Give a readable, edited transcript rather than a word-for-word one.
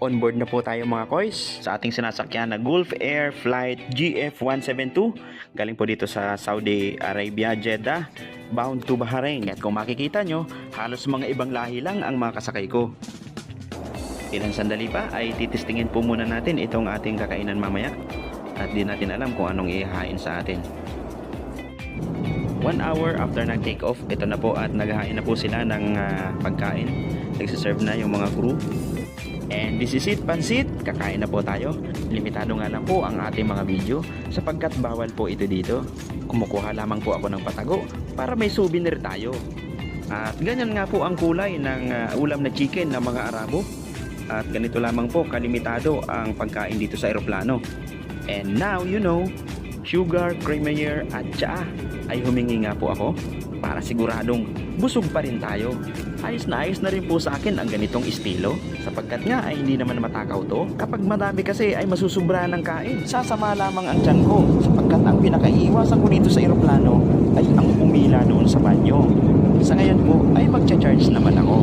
On board na po tayo mga koys sa ating sinasakyan na Gulf Air Flight GF172 galing po dito sa Saudi Arabia, Jeddah, bound to Bahrain. At kung makikita nyo, halos mga ibang lahi lang ang mga kasakay ko. Ilang sandali pa ay titistingin po muna natin itong ating kakainan mamaya at di natin alam kung anong ihahain sa atin. 1 hour after nag-take off, ito na po at naghahain na po sila ng pagkain. Nagsiserve na yung mga crew. And this is it, pansit. Kakain na po tayo. Limitado nga lang po ang ating mga video sapagkat bawal po ito dito. Kumukuha lamang po ako ng patago para may souvenir tayo. At ganyan nga po ang kulay ng ulam na chicken ng mga Arabo. At ganito lamang po kalimitado ang pagkain dito sa eroplano. And now you know, sugar, creamier at tsaa ay humingi nga po ako para siguradong busog pa rin tayo. Ayos na rin po sa akin ang ganitong estilo sapagkat nga ay hindi naman matakaw to. Kapag madami kasi ay masusubra ng kain. Sasama lamang ang tiyan ko sapagkat ang pinakaiiwasan ko dito sa eroplano ay ang pumila doon sa banyo. Sa ngayon po ay magcha-charge naman ako.